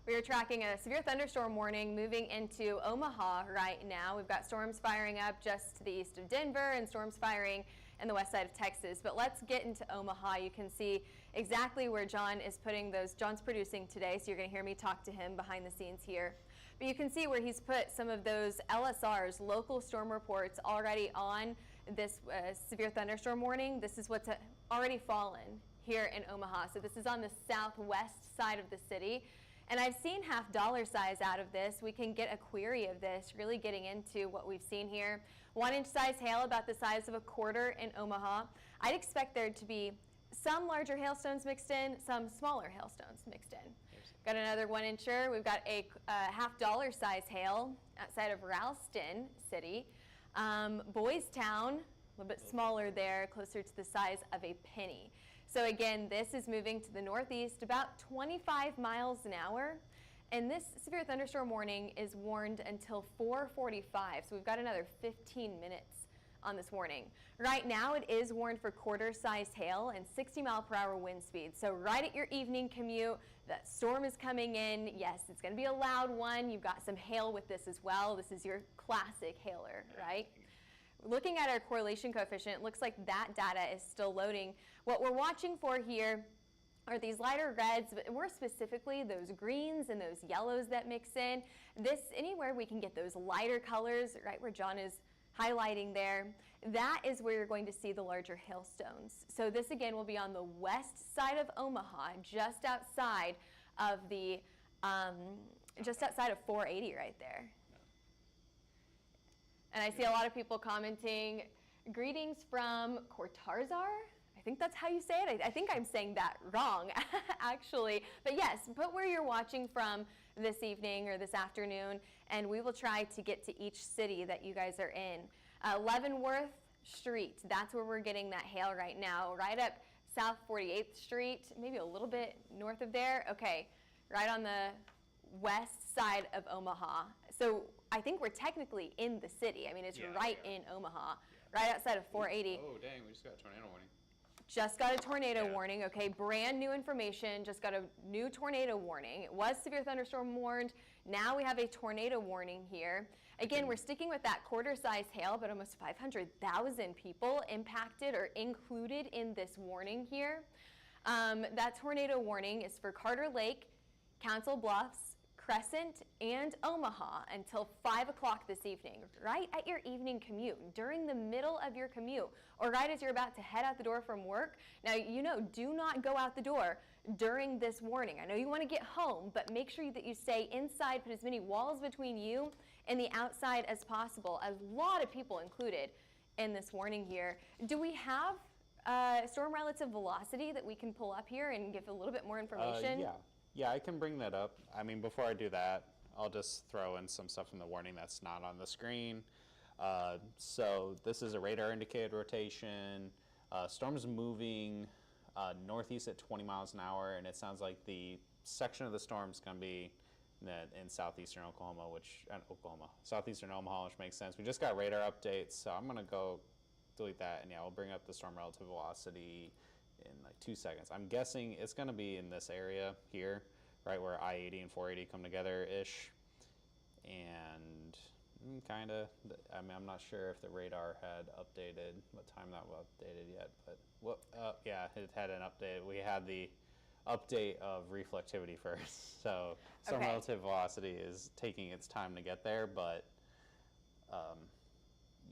We are tracking a severe thunderstorm warning moving into Omaha right now. We've got storms firing up just to the east of Denver and storms firing in the west side of Texas. But let's get into Omaha. You can see exactly where John is putting those. John's producing today, so you're going to hear me talk to him behind the scenes here. But you can see where he's put some of those LSRs, local storm reports, already on this severe thunderstorm warning. This is what's already fallen here in Omaha. So this is on the southwest side of the city. And I've seen half dollar size out of this. We can get a query of this, really getting into what we've seen here. 1-inch size hail, about the size of a quarter in Omaha. I'd expect there to be some larger hailstones mixed in, some smaller hailstones mixed in. Got another 1-incher. We've got a half dollar size hail outside of Ralston City. Boys Town, a little bit smaller there, closer to the size of a penny. So again, this is moving to the northeast about 25 miles an hour. And this severe thunderstorm warning is warned until 4:45. So we've got another 15 minutes on this warning. Right now it is warned for quarter-sized hail and 60-mile-per-hour wind speed. So right at your evening commute, that storm is coming in. Yes, it's going to be a loud one. You've got some hail with this as well. This is your classic hailer, right? Looking at our correlation coefficient, it looks like that data is still loading. What we're watching for here are these lighter reds, but more specifically those greens and those yellows that mix in. This, anywhere we can get those lighter colors, right where John is highlighting there, that is where you're going to see the larger hailstones. So this again will be on the west side of Omaha, just outside of the, just outside of 480 right there. And I see a lot of people commenting, greetings from Cortarzar. I think that's how you say it. I think I'm saying that wrong, actually. But yes, put where you're watching from this evening or this afternoon, and we will try to get to each city that you guys are in. Leavenworth Street, that's where we're getting that hail right now. Right up South 48th Street, maybe a little bit north of there. Okay, right on the west side of Omaha. So I think we're technically in the city. I mean, it's right in Omaha, right outside of 480. Oh, dang, we just got a tornado warning. Just got a tornado warning. Okay, brand new information. Just got a new tornado warning. It was severe thunderstorm warned. Now we have a tornado warning here. Again, we're sticking with that quarter-size hail, but almost 500,000 people impacted or included in this warning here. That tornado warning is for Carter Lake, Council Bluffs, Crescent, and Omaha until 5 o'clock this evening, right at your evening commute, during the middle of your commute, or right as you're about to head out the door from work. Now, you know, do not go out the door during this warning. I know you want to get home, but make sure that you stay inside, put as many walls between you and the outside as possible. A lot of people included in this warning here. Do we have storm relative velocity that we can pull up here and give a little bit more information? Yeah, I can bring that up. I mean, before I do that, I'll just throw in some stuff in the warning that's not on the screen. So this is a radar indicated rotation. Storm's moving northeast at 20 miles an hour, and it sounds like the section of the storm is going to be in southeastern southeastern Omaha, which makes sense. We just got radar updates, so I'm going to go delete that, and yeah, we'll bring up the storm relative velocity in like 2 seconds. I'm guessing it's going to be in this area here, right where I-80 and 480 come together-ish. And kind of, I mean, I'm not sure if the radar had updated, what time that was updated yet, but yeah, it had an update. We had the update of reflectivity first. So storm relative velocity is taking its time to get there, but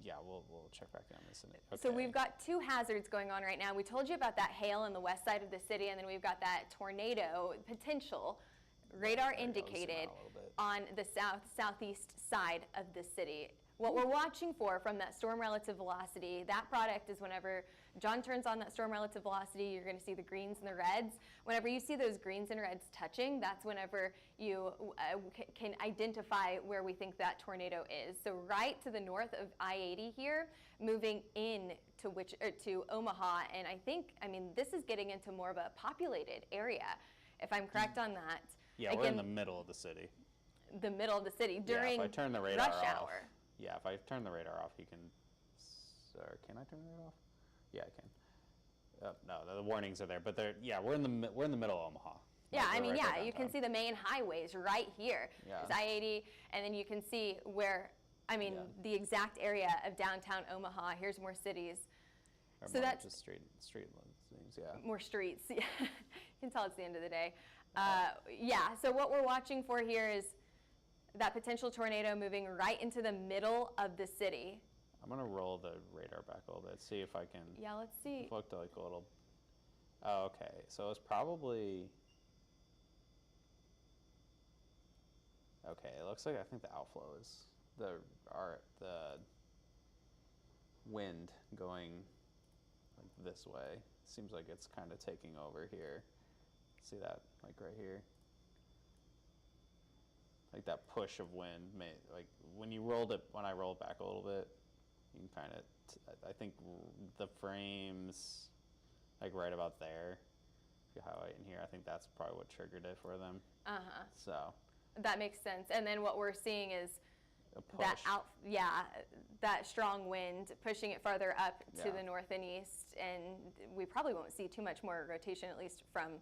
yeah, we'll check back in on this. So we've got two hazards going on right now. We told you about that hail on the west side of the city, and then we've got that tornado potential radar indicated on the southeast side of the city. What we're watching for from that storm relative velocity, that product is whenever John turns on that storm relative velocity, you're going to see the greens and the reds. Whenever you see those greens and reds touching, that's whenever you can identify where we think that tornado is. So right to the north of I-80 here, moving in to Omaha, and I mean, this is getting into more of a populated area, if I'm correct on that. Yeah, again, we're in the middle of the city. The middle of the city during if I turn the radar rush off, hour. Yeah, if I turn the radar off, you can. Sorry, can I turn the radar off? Yeah, I can. No, the warnings are there, but we're in the middle of Omaha. Yeah, Like, I we're mean, right by yeah, you can downtown. see the main highways right here. Yeah. There's I-80, and then you can see where, I mean, Yeah. the exact area of downtown Omaha. Here's more cities. Or So more that's just street names, yeah. more streets. Yeah. You can tell it's the end of the day. Yeah, so what we're watching for here is that potential tornado moving right into the middle of the city. I'm gonna roll the radar back a little bit, see if I can. Yeah, let's see. It looked like a little. Oh, okay. So it's probably. Okay, it looks like I think the outflow is the wind going like this way. Seems like it's kind of taking over here. See that, like right here. Like that push of wind, like when I rolled it back a little bit, you can kind of, I think the frames, like right about there, if you highlight in here, I think that's probably what triggered it for them. Uh-huh. So. That makes sense. And then what we're seeing is A push. that strong wind pushing it farther up to Yeah. the north and east, and we probably won't see too much more rotation, at least from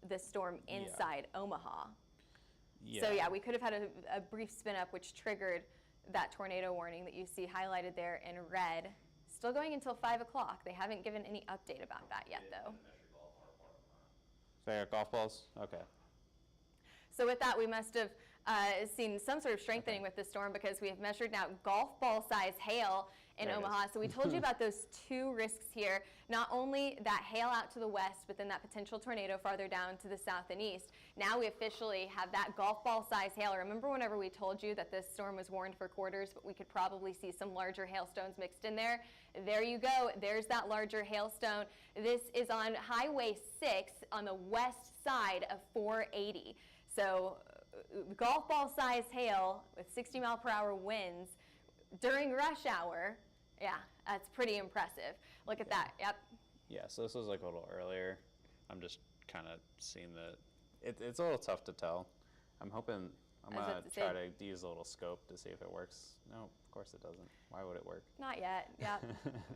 the storm inside Omaha. Yeah. So yeah, we could have had a brief spin up, which triggered that tornado warning that you see highlighted there in red. Still going until 5 o'clock. They haven't given any update about that yet, though. So you got golf balls? Okay. So with that, we must have seen some sort of strengthening with the storm, because we have measured now golf ball size hail in There it Omaha. is. So we told you about those two risks here, not only that hail out to the west, but then that potential tornado farther down to the south and east. Now we officially have that golf ball size hail. Remember whenever we told you that this storm was warned for quarters, but we could probably see some larger hailstones mixed in there? There you go. There's that larger hailstone. This is on Highway 6 on the west side of 480. So golf ball size hail with 60-mile-per-hour winds during rush hour. Yeah, that's pretty impressive. Look at that. Yep. Yeah, so this was like a little earlier. I'm just kind of seeing it's a little tough to tell. I'm hoping, I'm I was going about to to try say- to use a little scope to see if it works. No, of course it doesn't. Why would it work? Not yet. Yep.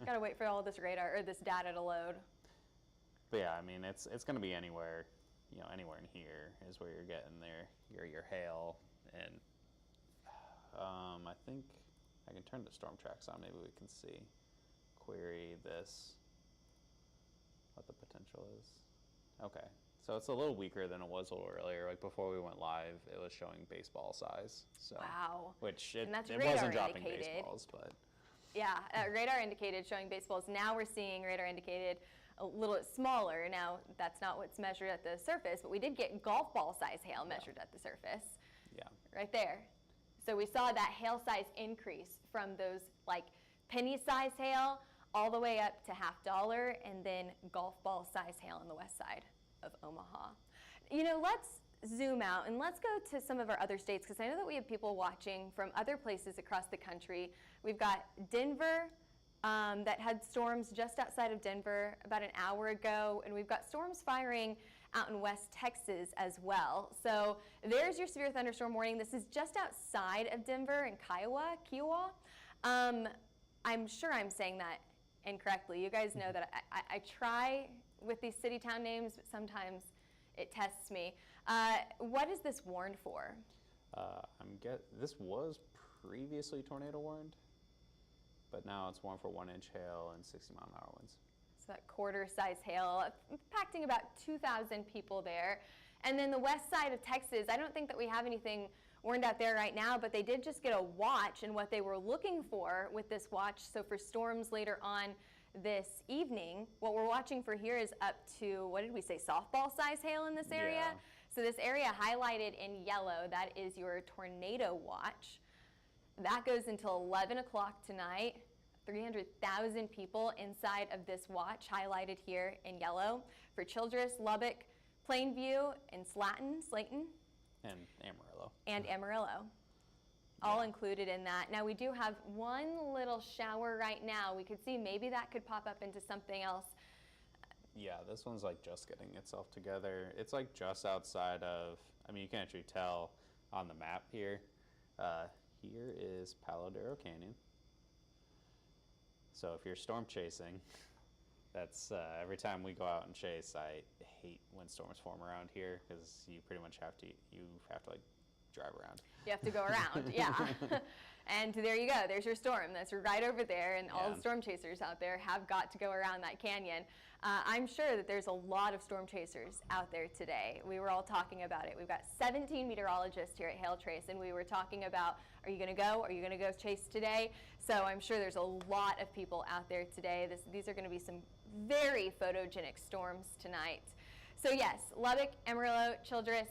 Gotta wait for all this radar or this data to load. But yeah, I mean, it's going to be anywhere, anywhere in here is where you're getting your hail. And I think I can turn the storm tracks on. Maybe we can see, query this, what the potential is. Okay, so it's a little weaker than it was a little earlier. Like before we went live, it was showing baseball size. So, Wow. which And that's it radar wasn't dropping indicated. baseballs, but Yeah, radar indicated showing baseballs. Now we're seeing radar indicated a little bit smaller. Now, that's not what's measured at the surface, but we did get golf ball size hail measured at the surface. yeah. Right there. So we saw that hail size increase from those like penny size hail all the way up to $50, and then golf ball size hail on the west side of Omaha. Let's zoom out and let's go to some of our other states, because I know that we have people watching from other places across the country. We've got Denver, that had storms just outside of Denver about an hour ago, and we've got storms firing out in West Texas as well. So there's your severe thunderstorm warning. This is just outside of Denver in Kiowa. I'm sure I'm saying that incorrectly. You guys know that I try with these city-town names, but sometimes it tests me. What is this warned for? This was previously tornado warned, but now it's warned for 1-inch hail and 60-mile-an-hour winds. So that quarter-size hail, impacting about 2,000 people there. And then the west side of Texas, I don't think that we have anything warned out there right now, but they did just get a watch, and what they were looking for with this watch, so for storms later on this evening, what we're watching for here is up to, what did we say, softball size hail in this area? Yeah. So this area highlighted in yellow, that is your tornado watch. That goes until 11 o'clock tonight. 300,000 people inside of this watch, highlighted here in yellow. For Childress, Lubbock, Plainview, and Slayton, And Amarillo. and Amarillo, all included in that. Now we do have one little shower right now. We could see maybe that could pop up into something else. Yeah, this one's like just getting itself together. It's like just outside of, you can actually tell on the map here. Here is Palo Duro Canyon. So if you're storm chasing, That's every time we go out and chase, I hate when storms form around here because you pretty much have to like drive around. You have to go around, yeah. And there you go. There's your storm. That's right over there, and all the storm chasers out there have got to go around that canyon. I'm sure that there's a lot of storm chasers out there today. We were all talking about it. We've got 17 meteorologists here at Hail Trace, and we were talking about, are you going to go? Are you going to go chase today? So I'm sure there's a lot of people out there today. These are going to be some very photogenic storms tonight. So yes, Lubbock, Amarillo, Childress,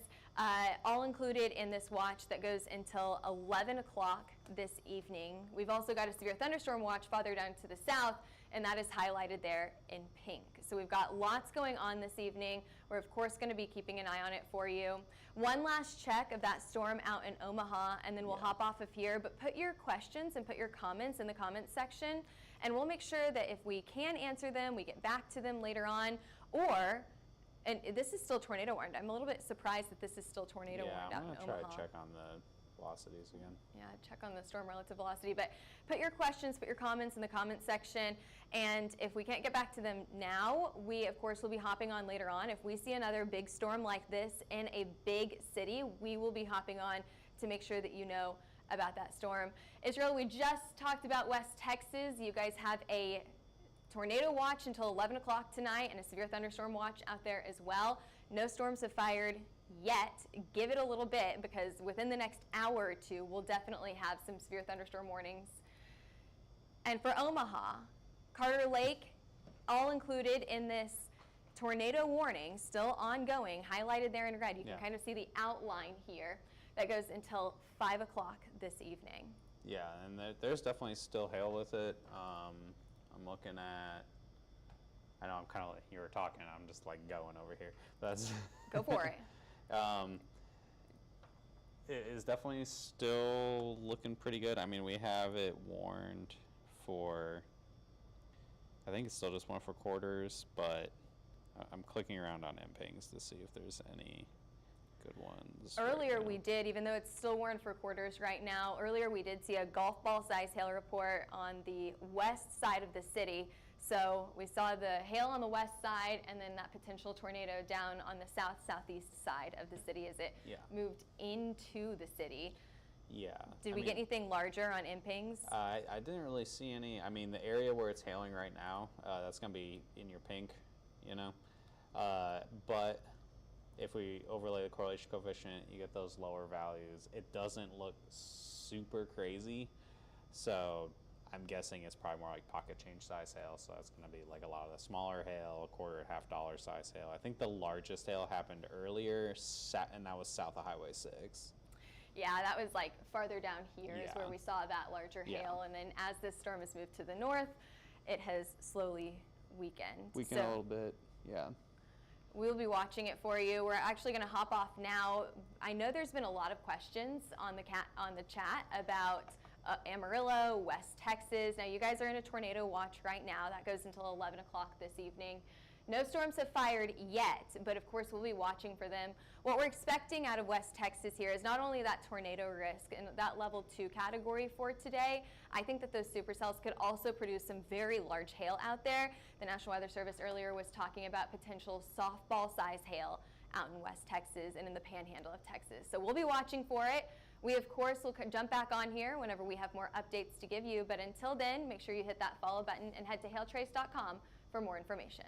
all included in this watch that goes until 11 o'clock this evening. We've also got a severe thunderstorm watch farther down to the south, and that is highlighted there in pink. So we've got lots going on this evening. We're of course going to be keeping an eye on it for you. One last check of that storm out in Omaha, and then we'll hop off of here. But put your questions and put your comments in the comments section, and we'll make sure that if we can answer them, we get back to them later on. Or, and this is still tornado warned. I'm a little bit surprised that this is still tornado warned out in Omaha. I'm going to try to check on the velocities again. Yeah, check on the storm relative velocity. But put your questions, put your comments in the comments section. And if we can't get back to them now, we of course will be hopping on later on. If we see another big storm like this in a big city, we will be hopping on to make sure that you know about that storm. Israel, we just talked about West Texas. You guys have a tornado watch until 11 o'clock tonight and a severe thunderstorm watch out there as well. No storms have fired yet. Give it a little bit, because within the next hour or two, we'll definitely have some severe thunderstorm warnings. And for Omaha, Carter Lake, all included in this tornado warning, still ongoing, highlighted there in red. You can kind of see the outline here. That goes until 5 o'clock this evening. Yeah, and there's definitely still hail with it. I'm looking at, I know I'm kind of, you were talking, I'm just like going over here. That's Go for it. It is definitely still looking pretty good. I mean, we have it warned for, I think it's still just one for quarters, but I'm clicking around on MPings to see if there's any good ones. Earlier we did, even though it's still warned for quarters right now, earlier we did see a golf ball size hail report on the west side of the city. So we saw the hail on the west side and then that potential tornado down on the southeast side of the city as it moved into the city. Yeah. Did we get anything larger on MPings? I didn't really see any. I mean, the area where it's hailing right now, that's going to be in your pink, you know. But if we overlay the correlation coefficient, you get those lower values. It doesn't look super crazy. So I'm guessing it's probably more like pocket change size hail. So that's going to be like a lot of the smaller hail, $quarter, $half size hail. I think the largest hail happened earlier, and that was south of Highway 6. Yeah, that was like farther down here is where we saw that larger hail. And then as this storm has moved to the north, it has slowly weakened. Weakened a little bit, yeah. We'll be watching it for you. We're actually going to hop off now. I know there's been a lot of questions on the chat about Amarillo, West Texas. Now you guys are in a tornado watch right now. That goes until 11 o'clock this evening. No storms have fired yet, but of course we'll be watching for them. What we're expecting out of West Texas here is not only that tornado risk and that level 2 category for today, I think that those supercells could also produce some very large hail out there. The National Weather Service earlier was talking about potential softball size hail out in West Texas and in the panhandle of Texas. So we'll be watching for it. We of course will jump back on here whenever we have more updates to give you, but until then, make sure you hit that follow button and head to hailtrace.com for more information.